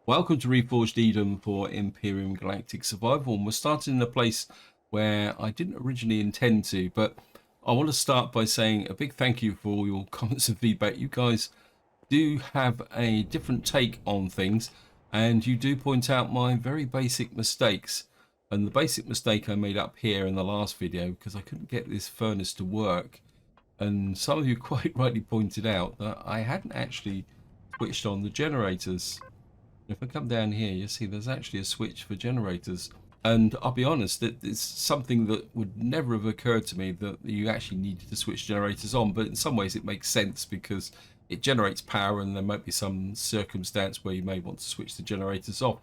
Welcome to Reforged Eden for Empyrion Galactic Survival, and we're starting in a place where I didn't originally intend to, but I want to start by saying a big thank you for all your comments and feedback. You guys do have a different take on things, and you do point out my very basic mistakes. And the basic mistake I made up here in the last video, because I couldn't get this furnace to work, and some of you quite rightly pointed out that I hadn't actually switched on the generators. If I come down here, you see there's actually a switch for generators. And I'll be honest, it's something that would never have occurred to me that you actually needed to switch generators on. But in some ways it makes sense because it generates power and there might be some circumstance where you may want to switch the generators off.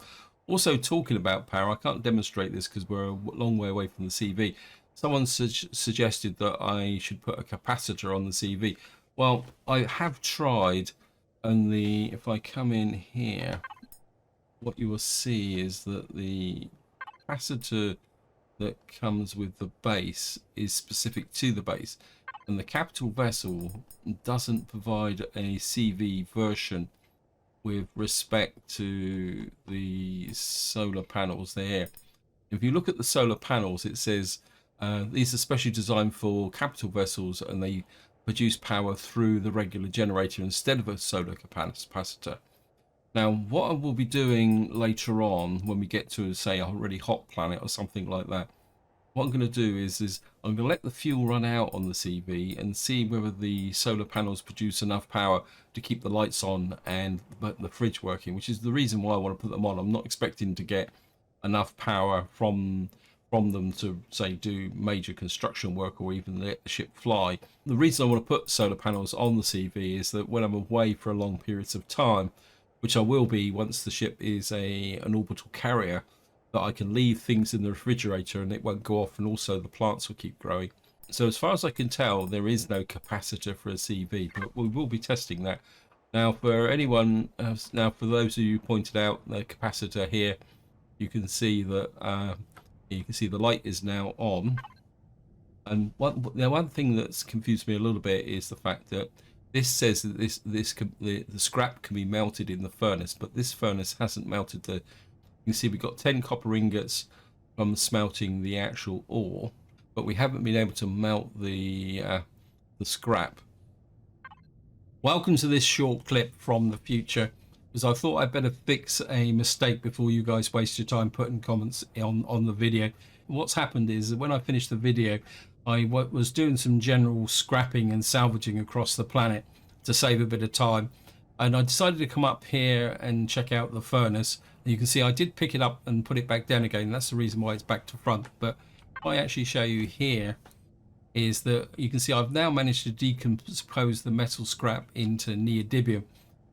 Also, talking about power, I can't demonstrate this because we're a long way away from the CV. Someone suggested that I should put a capacitor on the CV. Well, I have tried, and if I come in here, what you will see is that the capacitor that comes with the base is specific to the base, and the capital vessel doesn't provide a CV version with respect to the solar panels there. If you look at the solar panels, it says these are specially designed for capital vessels and they produce power through the regular generator instead of a solar capacitor. Now, what I will be doing later on when we get to, say, a really hot planet or something like that, what I'm going to do is I'm going to let the fuel run out on the CV and see whether the solar panels produce enough power to keep the lights on and the fridge working, which is the reason why I want to put them on. I'm not expecting to get enough power from them to, say, do major construction work or even let the ship fly. The reason I want to put solar panels on the CV is that when I'm away for a long periods of time, which I will be once the ship is an orbital carrier, that I can leave things in the refrigerator and it won't go off, and also the plants will keep growing. So as far as I can tell, there is no capacitor for a CV, but we will be testing that. Now, for anyone, for those of you who pointed out the capacitor here, you can see that the light is now on. And one thing that's confused me a little bit is the fact that this says that the scrap can be melted in the furnace, but this furnace hasn't melted the. You can see we've got 10 copper ingots from smelting the actual ore, but we haven't been able to melt the scrap. Welcome to this short clip from the future, because I thought I'd better fix a mistake before you guys waste your time putting comments on the video. What's happened is that when I finished the video, I was doing some general scrapping and salvaging across the planet to save a bit of time, and I decided to come up here and check out the furnace. And you can see I did pick it up and put it back down again. That's the reason why it's back to front. But what I actually show you here is that you can see I've now managed to decompose the metal scrap into neodymium.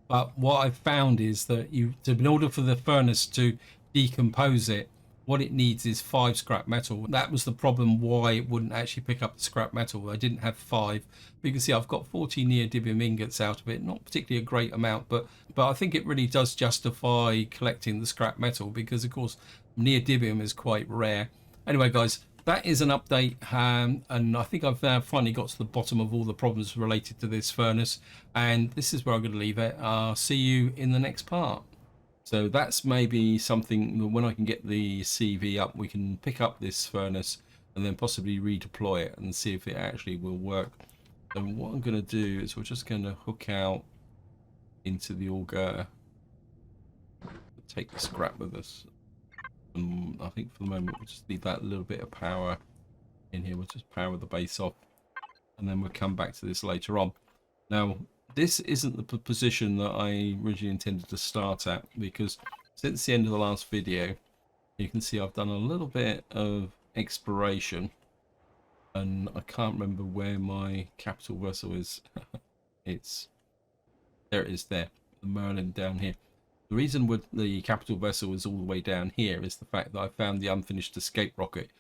But what I've found is that in order for the furnace to decompose it, what it needs is 5 scrap metal. That was the problem why it wouldn't actually pick up the scrap metal. I didn't have 5. But you can see I've got 40 neodymium ingots out of it. Not particularly a great amount, but I think it really does justify collecting the scrap metal because, of course, neodymium is quite rare. Anyway, guys, that is an update, and I think I've now finally got to the bottom of all the problems related to this furnace, and this is where I'm going to leave it. I'll see you in the next part. So that's maybe something that when I can get the CV up, we can pick up this furnace and then possibly redeploy it and see if it actually will work. And what I'm going to do is we're just going to hook out into the auger, take the scrap with us. And I think for the moment we'll just leave that little bit of power in here. We'll just power the base off and then we'll come back to this later on. Now, this isn't the position that I originally intended to start at, because since the end of the last video, you can see I've done a little bit of exploration, and I can't remember where my capital vessel is. There it is there, the Merlin down here. The reason with the capital vessel is all the way down here is the fact that I found the unfinished escape rocket,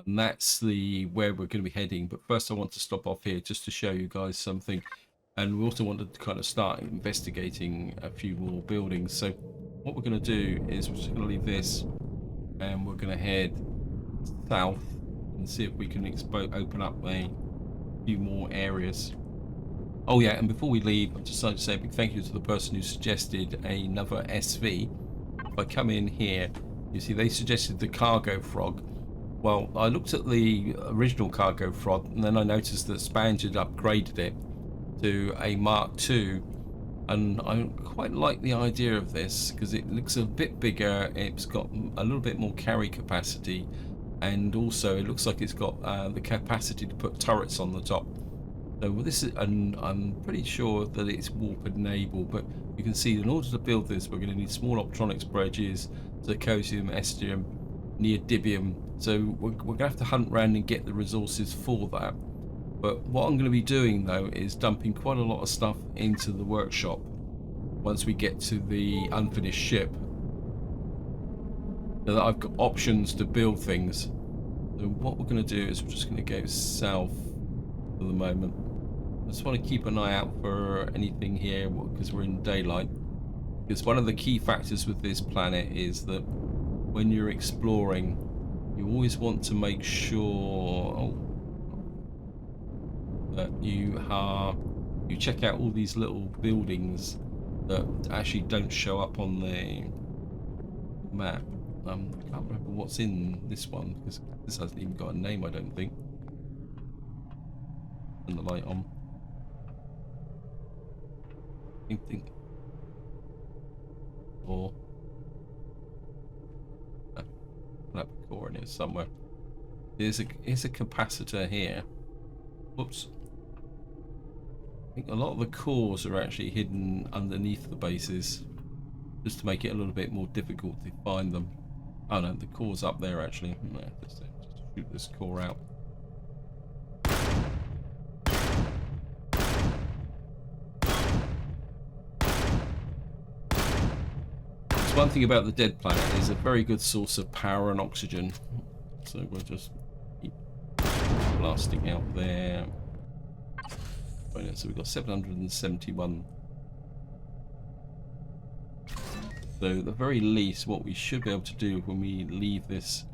and that's where we're going to be heading. But first I want to stop off here just to show you guys something. And we also wanted to kind of start investigating a few more buildings. So what we're going to do is we're just going to leave this and we're going to head south and see if we can open up a few more areas. Oh yeah, and before we leave, I'd just like to say a big thank you to the person who suggested another SV. if I come in here, you see they suggested the cargo frog. Well, I looked at the original cargo frog, and then I noticed that Spange had upgraded it to a Mark II, and I quite like the idea of this because it looks a bit bigger. It's got a little bit more carry capacity, and also it looks like it's got the capacity to put turrets on the top. So this is, and I'm pretty sure that it's warp enabled, but you can see in order to build this, we're going to need small optronics bridges, zirconium, estium, neodymium. So we're going to have to hunt around and get the resources for that. But what I'm going to be doing though is dumping quite a lot of stuff into the workshop once we get to the unfinished ship, so that I've got options to build things. So what we're going to do is we're just going to go south for the moment. I just want to keep an eye out for anything here because we're in daylight. Because one of the key factors with this planet is that when you're exploring, you always want to make sure that you check out all these little buildings that actually don't show up on the map. I can't remember what's in this one because this hasn't even got a name, I don't think. Turn the light on. Or lab core in here somewhere. Here's a capacitor here. Whoops. I think a lot of the cores are actually hidden underneath the bases, just to make it a little bit more difficult to find them. Oh no, the core's up there actually. No, just shoot this core out. One thing about the dead planet is a very good source of power and oxygen, so we'll just keep blasting out there. So we've got 771. So at the very least, what we should be able to do when we leave this,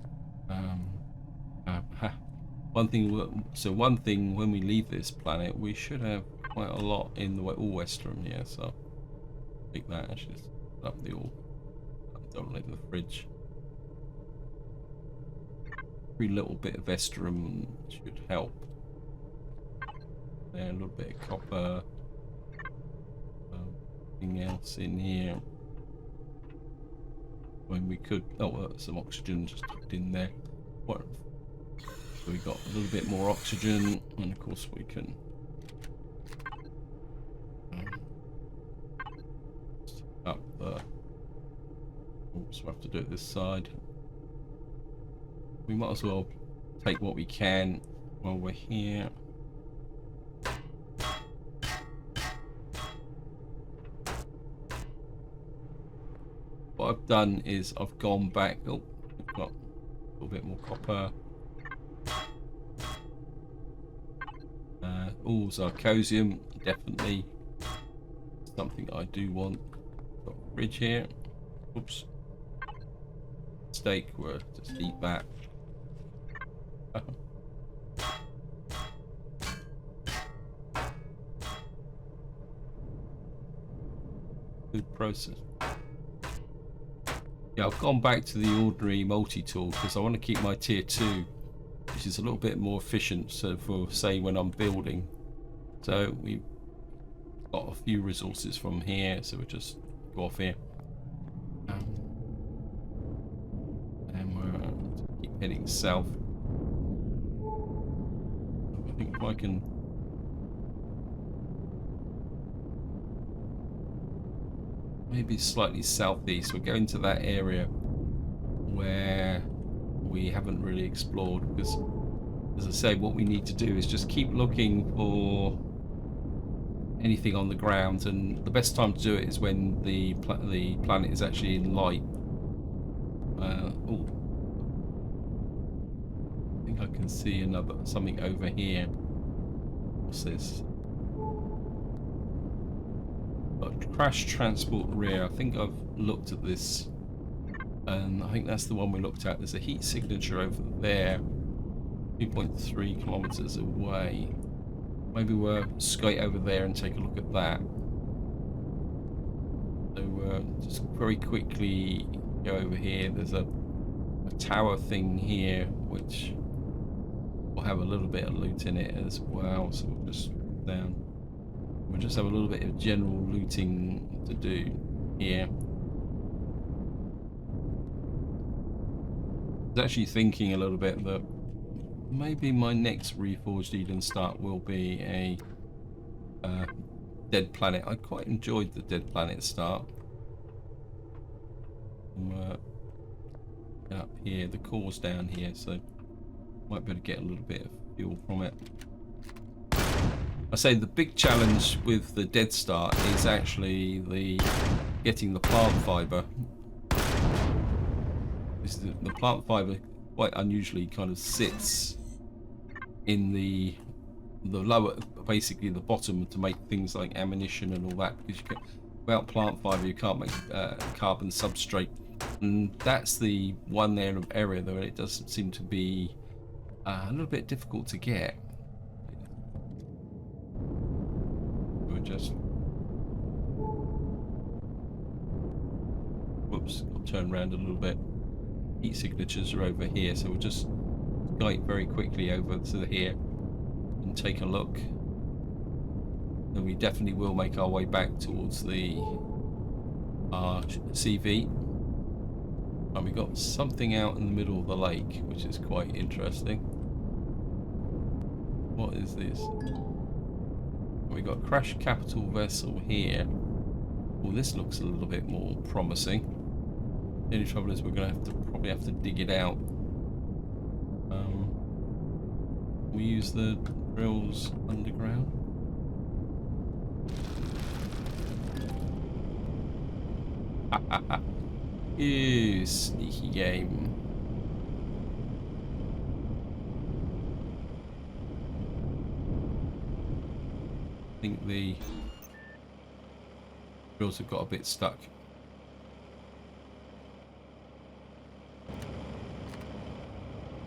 one thing when we leave this planet, we should have quite a lot in the Western here. So take that actually up the all. Don't leave the fridge. Every little bit of Estrum should help. There, a little bit of copper. Anything else in here? When we could, some oxygen just tucked in there. So we got a little bit more oxygen, and of course we can. Up the. Oops, we'll have to do it this side. We might as well take what we can while we're here. What I've done is I've gone back. Oh, we've got a little bit more copper. Zirconium, definitely something I do want. Got a fridge here. Oops. Steak, we'll just eat that. Good process. Yeah, I've gone back to the ordinary multi-tool because I want to keep my tier 2, which is a little bit more efficient, so for say when I'm building. So we've got a few resources from here, so we'll just go off here. And we'll keep heading south. I think if I can maybe slightly southeast, we're going to that area where we haven't really explored, because as I say, what we need to do is just keep looking for anything on the ground, and the best time to do it is when the planet is actually in light. Oh, I think I can see something over here. What's this? Crash transport rear. I think I've looked at this, and I think that's the one we looked at. There's a heat signature over there, 2.3 kilometers away. Maybe we'll skate over there and take a look at that. So just very quickly Go over here. There's a tower thing here, which will have a little bit of loot in it as well. So we'll just down. We'll just have a little bit of general looting to do here. I was actually thinking a little bit that maybe my next Reforged Eden start will be a dead planet. I quite enjoyed the dead planet start. Up here, the core's down here, so might be able to get a little bit of fuel from it. I say the big challenge with the dead start is actually getting the plant fiber. The plant fiber quite unusually kind of sits in the lower, basically the bottom, to make things like ammunition and all that, because you can, without plant fiber you can't make carbon substrate, and that's the one area though it doesn't seem to be a little bit difficult to get. We'll just whoops, I'll turn around a little bit. Heat signatures are over here, so we'll just guide very quickly over to here and take a look. And we definitely will make our way back towards the CV. And we got something out in the middle of the lake, which is quite interesting. What is this? We got crash capital vessel here. Well, this looks a little bit more promising. The only trouble is we're going to probably have to dig it out. We use the drills underground. Ew, sneaky game. I think the drills have got a bit stuck. I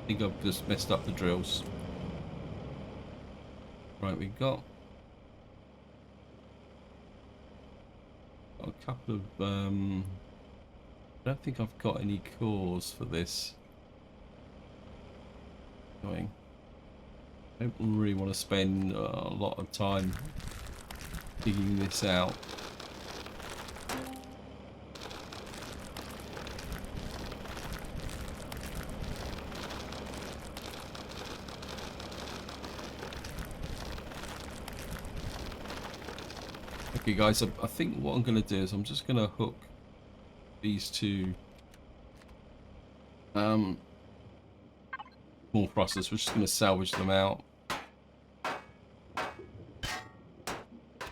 think I've just messed up the drills. Right, we've got a couple of I don't think I've got any cores for this. I don't really want to spend a lot of time digging this out. Okay guys, I think what I'm going to do is I'm just going to hook these two small thrusters. We're just going to salvage them out. I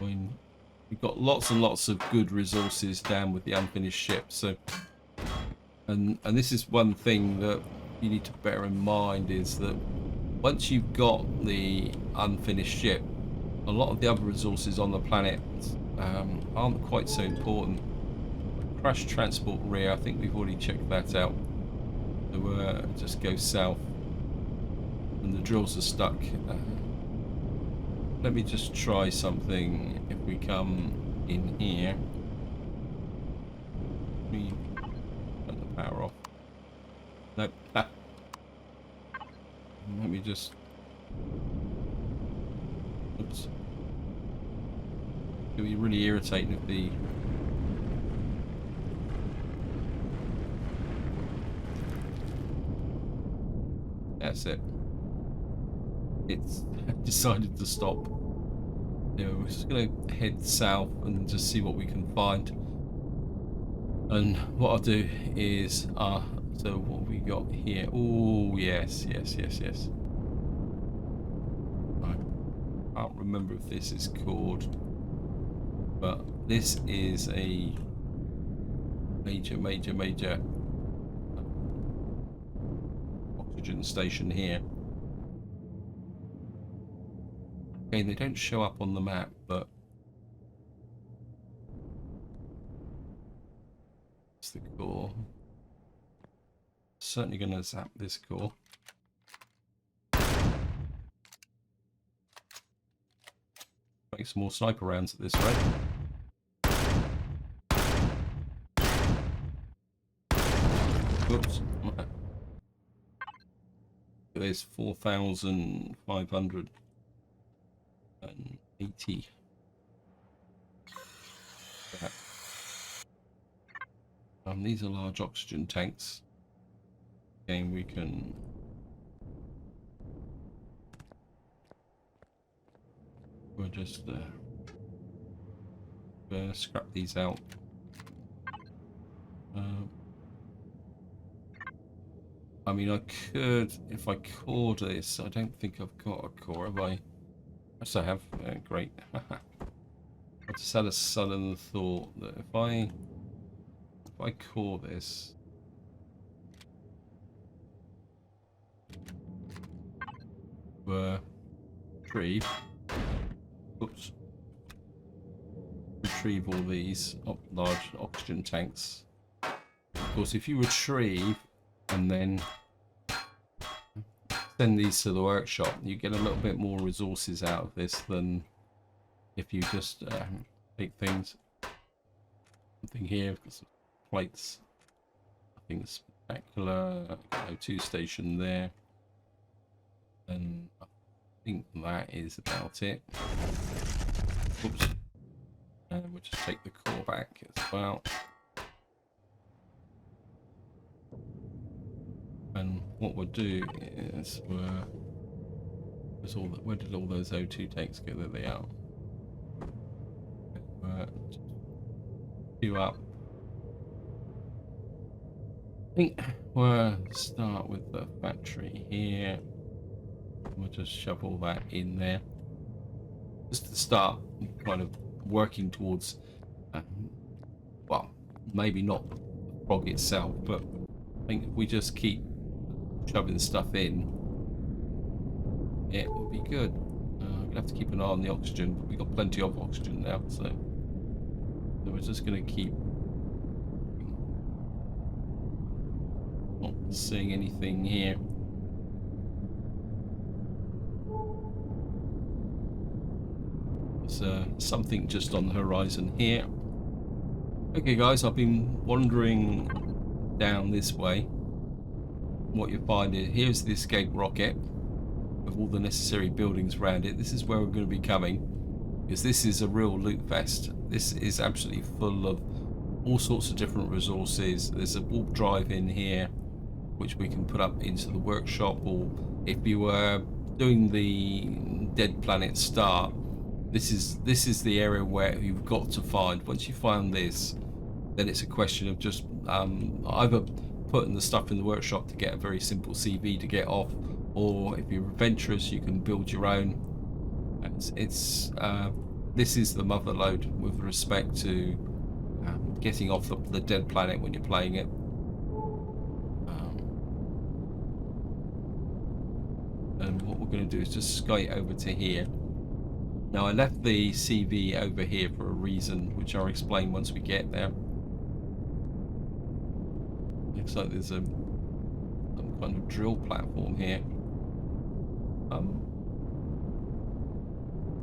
mean, we've got lots and lots of good resources down with the unfinished ship, so and this is one thing that you need to bear in mind, is that once you've got the unfinished ship, a lot of the other resources on the planet aren't quite so important. Crash transport rear, I think we've already checked that out. So just go south, and the drills are stuck. Let me just try something. If we come in here, let me turn the power off. Nope. Let me just. Oops. It'd be really irritating if the that's it. It's decided to stop. Yeah, we're just gonna head south and just see what we can find. And what I'll do is so what we got here? Oh yes. I can't remember if this is called, but this is a major oxygen station here. Okay, they don't show up on the map, but it's the core. Certainly going to zap this core. Make some more sniper rounds at this rate. Oops. There's 4,580. These are large oxygen tanks. Again, we can we'll just scrap these out. I mean, I could, if I cored this. I don't think I've got a core, have I? Yes, I have. Great. I just had a sudden thought that if I core this, retrieve, oops, retrieve all these large oxygen tanks. Of course, if you retrieve and then send these to the workshop, you get a little bit more resources out of this than if you just take things. Something here, I've got some plates. Nothing spectacular. O2 station there, and I think that is about it. Oops. And we'll just take the core back as well. And what we'll do is where did all those O2 tanks go? There they are. Queue up. I think we'll start with the factory here. We'll just shove all that in there. Just to start kind of working towards, well, maybe not the prog itself, but I think if we just keep shoving stuff in, it will be good. I'm gonna have to keep an eye on the oxygen, but we've got plenty of oxygen now, so we're just gonna keep. Not seeing anything here. There's something just on the horizon here. Okay, guys, I've been wandering down this way. What you find is here's the escape rocket with all the necessary buildings around it. This is where we're going to be coming, because this is a real loot fest. This is absolutely full of all sorts of different resources. There's a warp drive in here which we can put up into the workshop, or if you were doing the Dead Planet start, this is the area where you've got to find. Once you find this, then it's a question of just either putting the stuff in the workshop to get a very simple CV to get off, or if you're adventurous, you can build your own. This is the mother lode with respect to getting off the Dead Planet when you're playing it. And what we're going to do is just skate over to here. Now, I left the CV over here for a reason, which I'll explain once we get there. Looks like there's some kind of drill platform here. I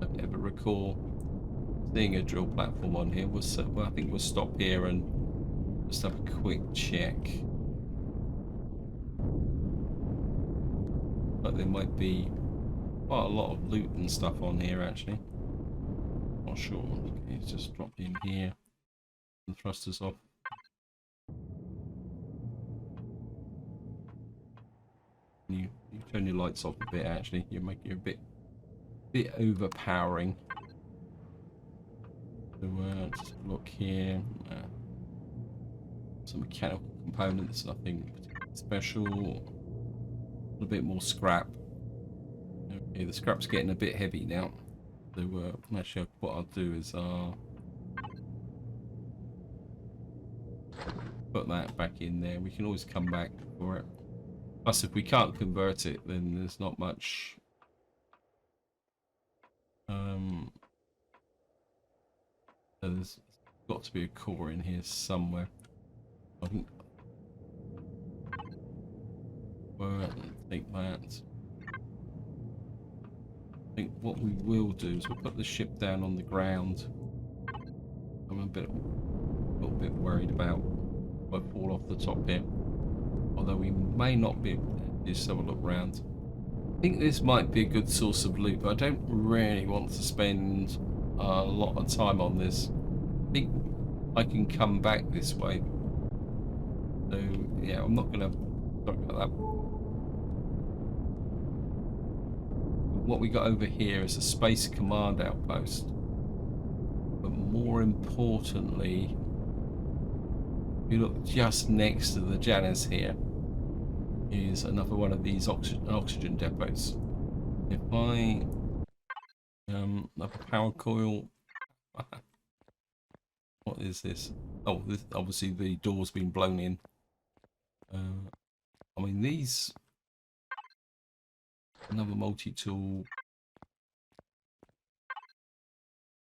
don't ever recall seeing a drill platform on here. Well, I think we'll stop here and just have a quick check. But there might be quite a lot of loot and stuff on here, actually. Not sure. Okay, let's just drop in here and thrusters off. You turn your lights off a bit. Actually, you're a bit overpowering. So just look here. Some mechanical components. Nothing special. A little bit more scrap. Okay, the scrap's getting a bit heavy now. So actually, what I'll do is put that back in there. We can always come back for it. Plus, if we can't convert it, then there's not much. There's got to be a core in here somewhere. I think. Well, take that. I think what we will do is we'll put the ship down on the ground. I'm a little bit worried about if I fall off the top here. Although we may not be able to. Just have a look around. I think this might be a good source of loot, but I don't really want to spend a lot of time on this. I think I can come back this way. So yeah, I'm not gonna sorry about that. What we got over here is a space command outpost. But more importantly, if you look just next to the Janus here, is another one of these oxygen depots. If I have a power coil, what is this? Oh, this obviously the door's been blown in. I mean these, another multi-tool,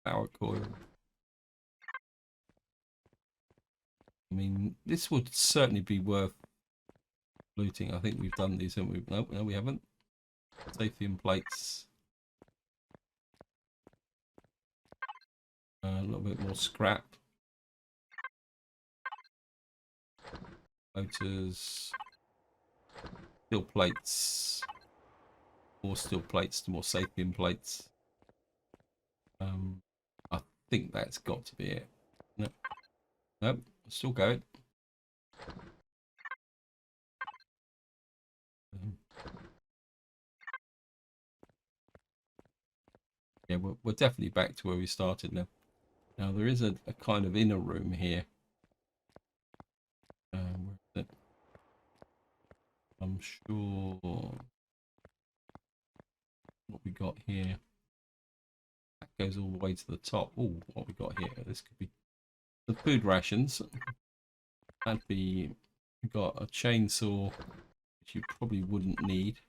power coil. I mean this would certainly be worth looting. I think we've done these, haven't we? No, no, we haven't. Sathium plates. A little bit more scrap. Motors. Steel plates. More steel plates, more Sathium plates. I think that's got to be it. Nope. Nope. Still going. Yeah, we're definitely back to where we started now. Now there is a kind of inner room here. Where is it? I'm sure what we got here. That goes all the way to the top. Oh, what we got here? This could be the food rations. That'd be. We got a chainsaw, which you probably wouldn't need.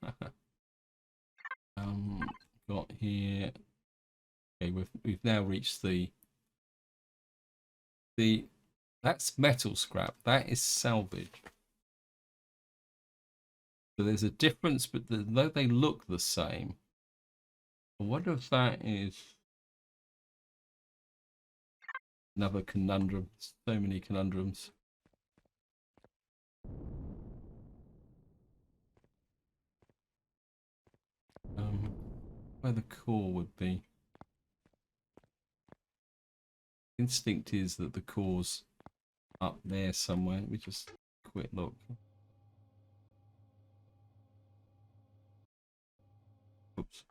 Got here. Okay, we've now reached the that's metal scrap. That is salvage. So there's a difference, but though they look the same, I wonder if that is another conundrum. So many conundrums. Where the core would be. Instinct is that the core's up there somewhere. Let me just quick look. Oops.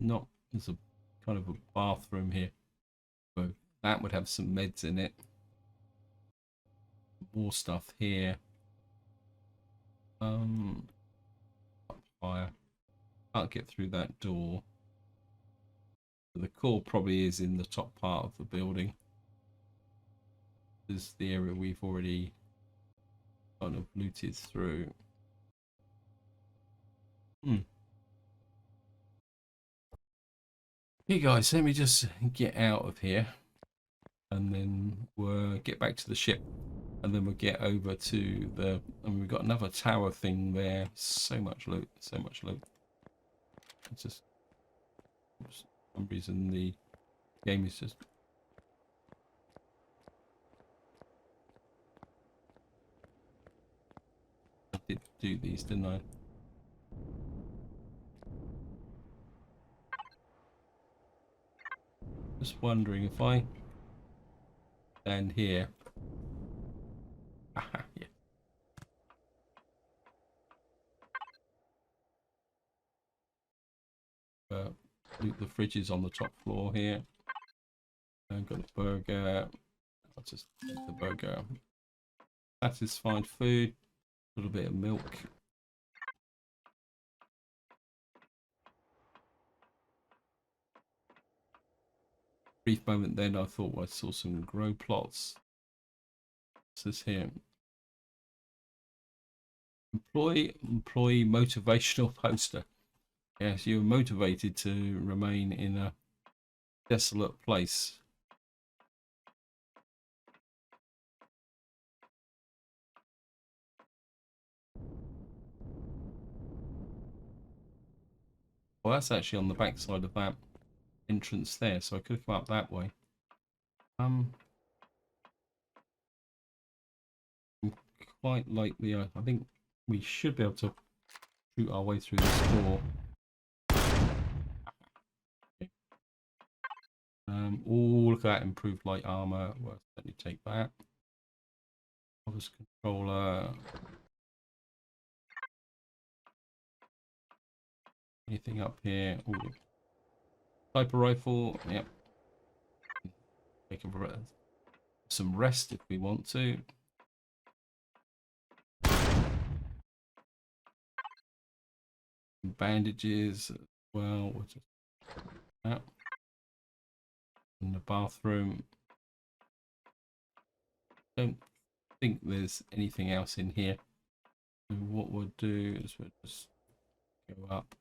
Not, there's a kind of a bathroom here. So that would have some meds in it. More stuff here. Up higher. Can't get through that door. The core probably is in the top part of the building. This is the area we've already kind of looted through. Hey guys, let me just get out of here and then we'll get back to the ship and then we'll get over to the, and we've got another tower thing there. So much loot, so much loot. It's just, for some reason the game is just, I did do these, didn't I? Just wondering if I stand here. Aha, yeah. Loot the fridges on the top floor here. I've got a burger. I'll just eat the burger. Satisfied food. A little bit of milk. Brief moment then I thought I saw some grow plots. What's this here? Employee motivational poster. Yes, you're motivated to remain in a desolate place. Well, that's actually on the back side of that entrance there, so I could come up that way. I'm quite likely, I think we should be able to shoot our way through this door. Oh, look at that improved light armor. Well, let me take that. Office controller. Anything up here? Ooh. Sniper rifle. Yep. Take some rest if we want to. Bandages as well. We'll just that. In the bathroom. Don't think there's anything else in here. So what we'll do is we'll just go up.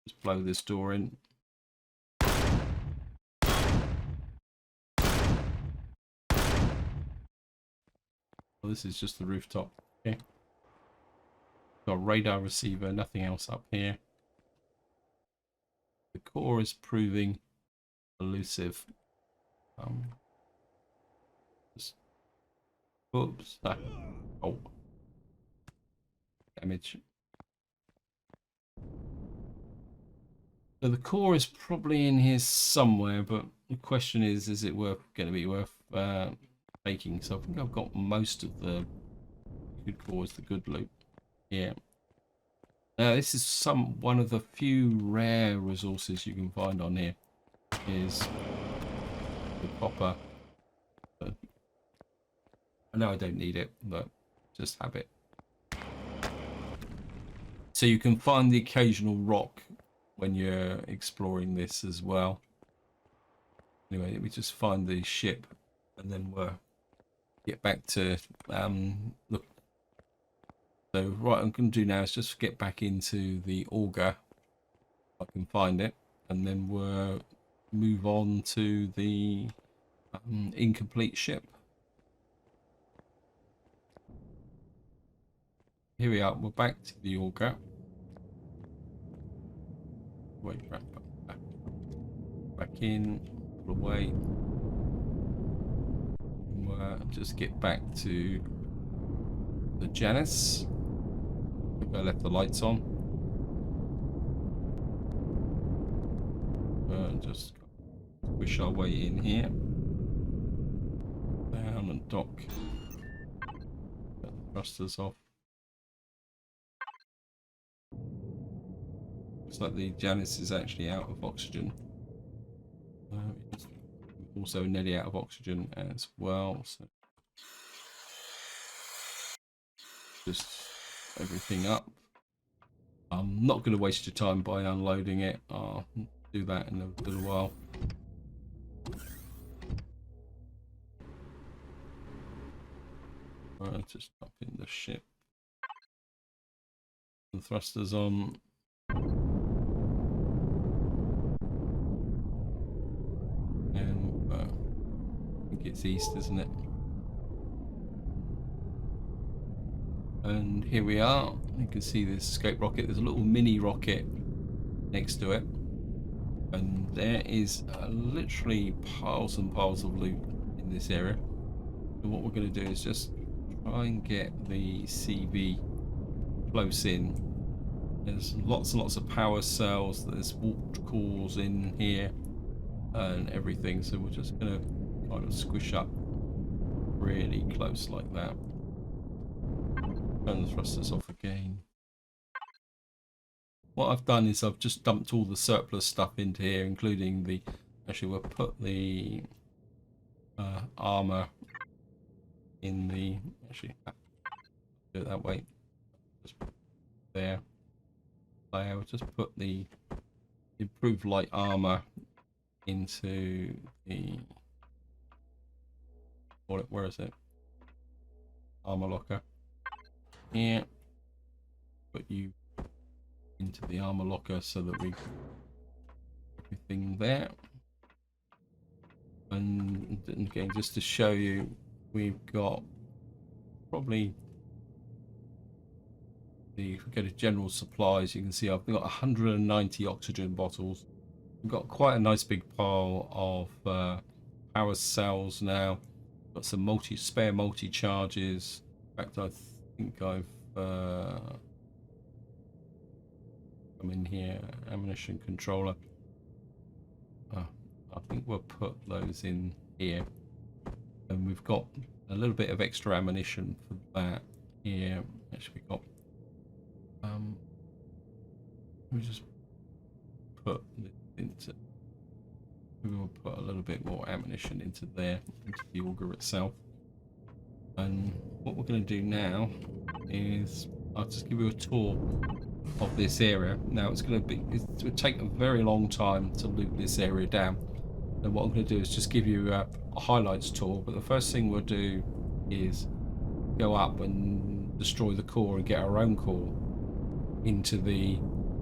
Just blow this door in. Well, this is just the rooftop. Okay. Got a radar receiver, nothing else up here. The core is proving elusive. Just, oops. Oh. Damage. So the core is probably in here somewhere, but the question is it going to be worth taking? So I think I've got most of the good cores, the good loot. Yeah. Now this is one of the few rare resources you can find on here. Is the copper. I know I don't need it, but just have it. So you can find the occasional rock when you're exploring this as well. Anyway, let me just find the ship and then we'll get back to look. So what I'm going to do now is just get back into the auger if I can find it, and then we'll move on to the incomplete ship. Here we are, we're back to the auger. Wait, back in, all the way. We'll just get back to the Janus. I left the lights on. Just push our way in here. Down and dock. Get the thrusters off. Looks like the Janus is actually out of oxygen. It's also nearly out of oxygen as well. So just everything up. I'm not going to waste your time by unloading it. I'll do that in a little while. I'll just jump in the ship. The thrusters on. And I think it's east, isn't it? And here we are. You can see this escape rocket. There's a little mini rocket next to it. And there is literally piles and piles of loot in this area. So what we're going to do is just try and get the CV close in. There's lots and lots of power cells. There's warped cores in here and everything. So we're just going to kind of squish up really close like that. Turn the thrusters off again. What I've done is I've just dumped all the surplus stuff into here, including the... Actually, we'll put the armor in the... Actually, do it that way. Just there. I'll just put the improved light armor into the... Where is it? Armor locker. Here. Put you into the armor locker so that we everything there. And again, just to show you, we've got probably if we go to general supplies, you can see I've got 190 oxygen bottles. We've got quite a nice big pile of power cells now. Got some spare multi charges. In fact, I think I've come in here, ammunition controller. I think we'll put those in here, and we've got a little bit of extra ammunition for that here. Actually, we got we just put this into. We will put a little bit more ammunition into there, into the auger itself. And what we're going to do now is I'll just give you a tour of this area. Now it will take a very long time to loot this area down. And what I'm going to do is just give you a highlights tour. But the first thing we'll do is go up and destroy the core and get our own core into the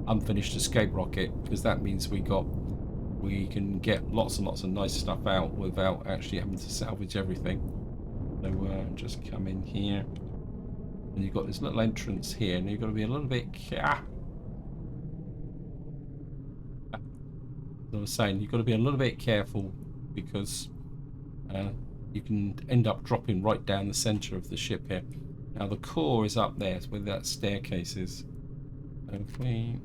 unfinished escape rocket, because that means we can get lots and lots of nice stuff out without actually having to salvage everything. So just come in here, and you've got this little entrance here, and you've got to be a little bit as I was saying, you've got to be a little bit careful, because you can end up dropping right down the center of the ship here. Now the core is up there, it's where that staircase is. So if we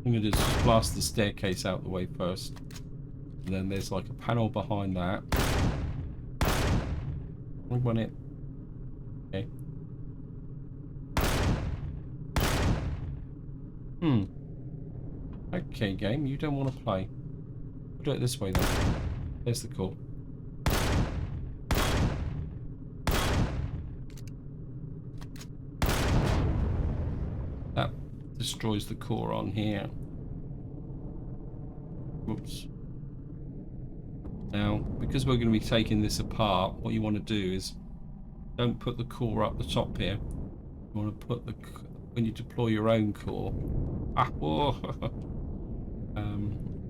I'm going to just blast the staircase out the way first, and then there's like a panel behind that. I want it. Okay. Okay, game, you don't want to play. We'll do it this way then. There's the core. That destroys the core on here. Whoops. Now, because we're going to be taking this apart, what you want to do is don't put the core up the top here. You want to put when you deploy your own core. Whoa. A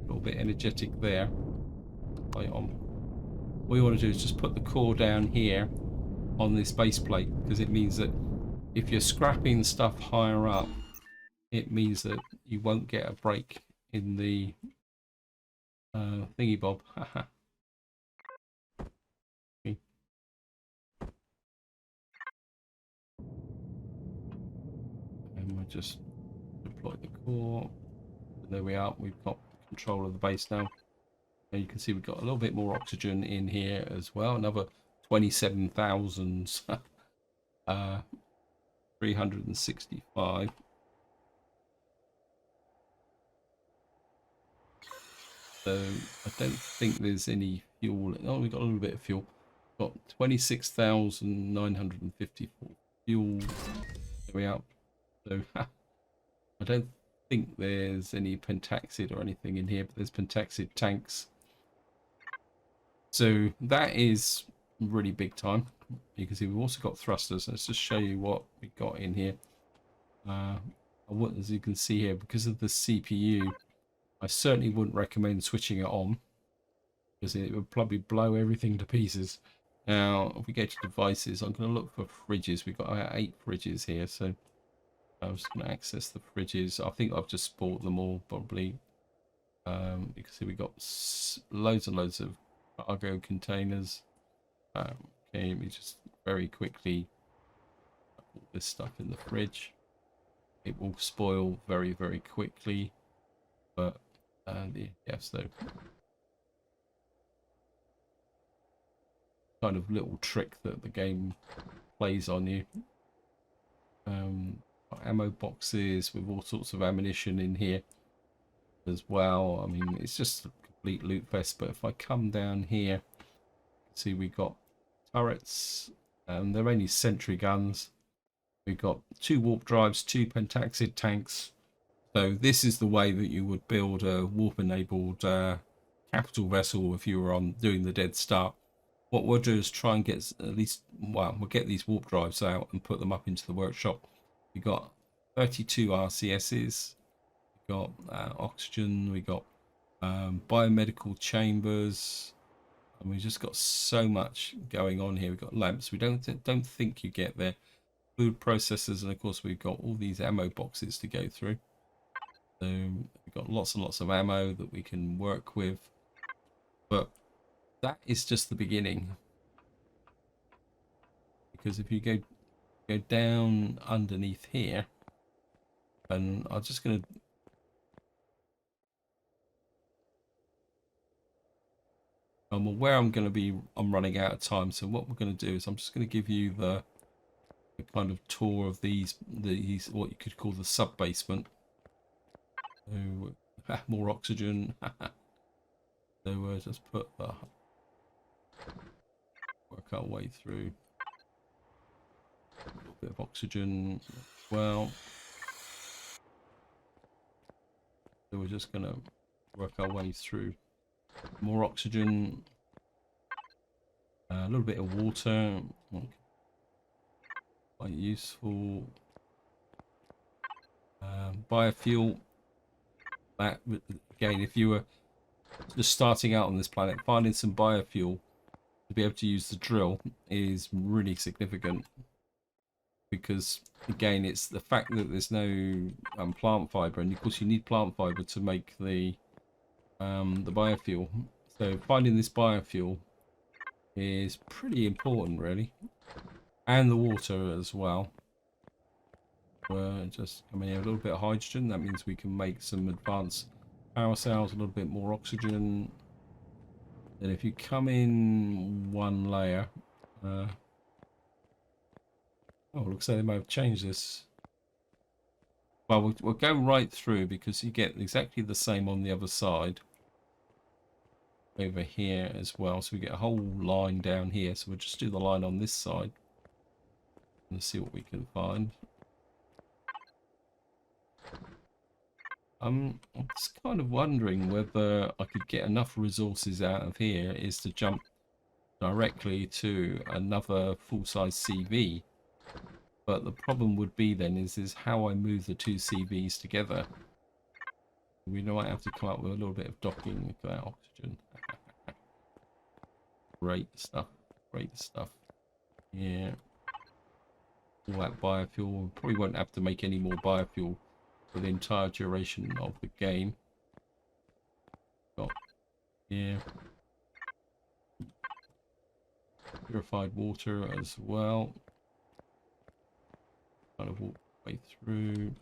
little bit energetic there. Right on. What you want to do is just put the core down here on this base plate, because it means that if you're scrapping stuff higher up, it means that you won't get a break in the thingy bob. Okay. And we'll just deploy the core. There we are. We've got control of the base now. And you can see we've got a little bit more oxygen in here as well. Another 27,000. 365. So I don't think there's any fuel. Oh, we got a little bit of fuel. Got 26,954 fuel. There we are. So I don't think there's any pentaxid or anything in here, but there's pentaxid tanks. So that is really big time. You can see we've also got thrusters. Let's just show you what we got in here. As you can see here, because of the CPU, I certainly wouldn't recommend switching it on, because it would probably blow everything to pieces. Now, if we go to devices, I'm going to look for fridges. We've got 8 fridges here, so I'm just going to access the fridges. I think I've just bought them all, probably. You can see we've got loads and loads of cargo containers. Okay, let me just very quickly put this stuff in the fridge. It will spoil very, very quickly, but yes, though, kind of little trick that the game plays on you. Ammo boxes with all sorts of ammunition in here as well. I mean, it's just a complete loot fest. But if I come down here, see we got turrets, and they're only sentry guns. We've got 2 warp drives, 2 pentaxid tanks. So this is the way that you would build a warp-enabled capital vessel if you were doing the Dead Start. What we'll do is try and get at least, well, we'll get these warp drives out and put them up into the workshop. We've got 32 RCSs. We've got oxygen. We've got biomedical chambers. And we've just got so much going on here. We've got lamps. We don't think you get there. Food processors, and of course we've got all these ammo boxes to go through. So we've got lots and lots of ammo that we can work with. But that is just the beginning. Because if you go down underneath here, and I'm just going to I'm aware I'm running out of time, so what we're going to do is I'm just going to give you the kind of tour of these what you could call the sub basement. So more oxygen. So just put the work our way through a little bit of oxygen as well. So we're just going to work our way through more oxygen, a little bit of water, quite useful. Biofuel. That again, if you were just starting out on this planet, finding some biofuel to be able to use the drill is really significant, because again, it's the fact that there's no plant fiber, and of course you need plant fiber to make the biofuel. So finding this biofuel is pretty important, really, and the water as well. We're just coming in a little bit of hydrogen. That means we can make some advanced power cells, a little bit more oxygen. Then if you come in one layer, oh, looks like they might have changed this. Well, we'll go right through, because you get exactly the same on the other side over here as well. So we get a whole line down here. So we'll just do the line on this side and see what we can find. I'm just kind of wondering whether I could get enough resources out of here is to jump directly to another full-size CV. But the problem would be then is how I move the two CVs together. We might have to come up with a little bit of docking for that oxygen. Great stuff. Great stuff. Yeah. All that biofuel. Probably won't have to make any more biofuel for the entire duration of the game. Got, yeah. Purified water as well. Kind of walk the way through.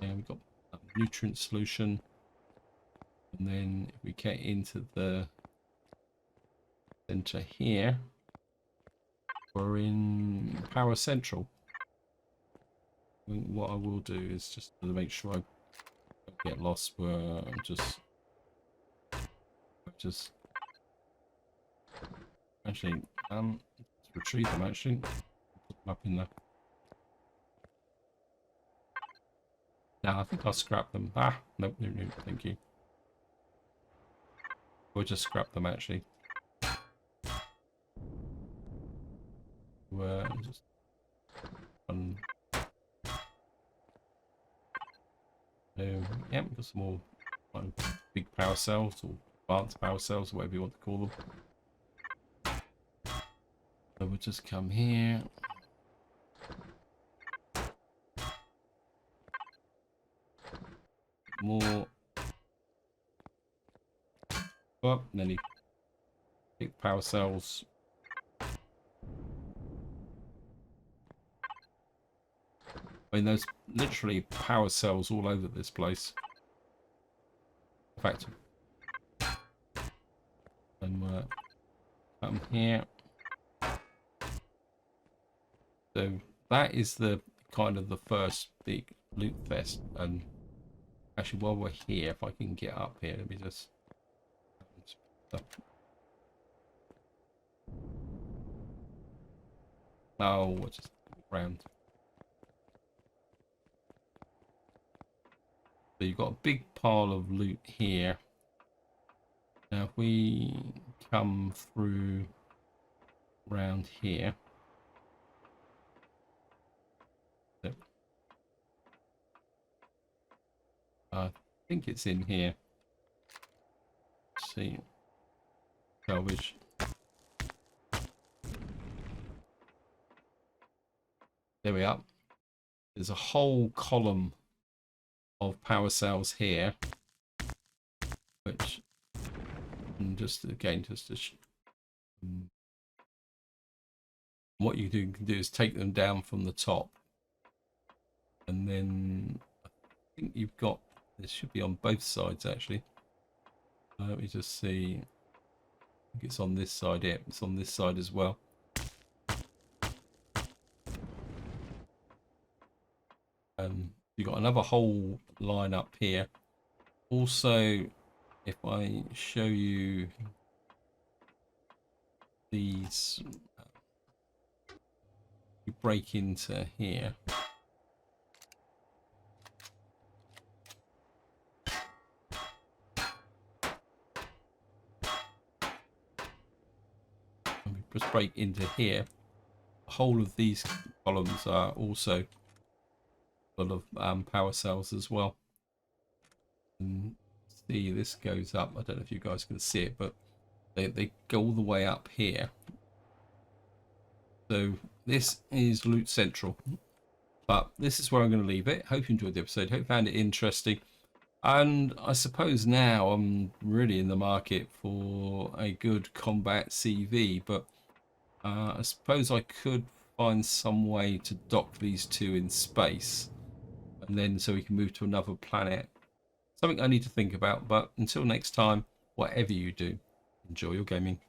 Yeah, we've got a nutrient solution. And then if we get into the center here, we're in Power Central. And what I will do is just to make sure I don't get lost, we're just actually let's retrieve them actually. Put them up in there. No, I think I'll scrap them. Nope, no, thank you. We'll just scrap them actually. Just yeah, we've got some more big power cells, or advanced power cells, whatever you want to call them. So we'll just come here. More. Oh, nearly big power cells. I mean, there's literally power cells all over this place. In fact, and come here. So that is the kind of the first big loot fest. And actually, while we're here, if I can get up here, let me just. Oh, what's just round. So you've got a big pile of loot here. Now if we come through around here. I think it's in here. see. Salvage. There we are. There's a whole column of power cells here, which, and just again, just to what you can do is take them down from the top, and then I think you've got, this should be on both sides actually. Let me just see. I think it's on this side here. It's on this side as well. You've got another whole line up here. Also, if I show you these, you break into here. Just break into here. The whole of these columns are also full of power cells as well. And see, this goes up. I don't know if you guys can see it, but they go all the way up here. So this is Loot Central. But this is where I'm going to leave it. Hope you enjoyed the episode. Hope you found it interesting. And I suppose now I'm really in the market for a good combat CV, but I suppose I could find some way to dock these two in space, and then so we can move to another planet. Something I need to think about, but until next time, whatever you do, enjoy your gaming.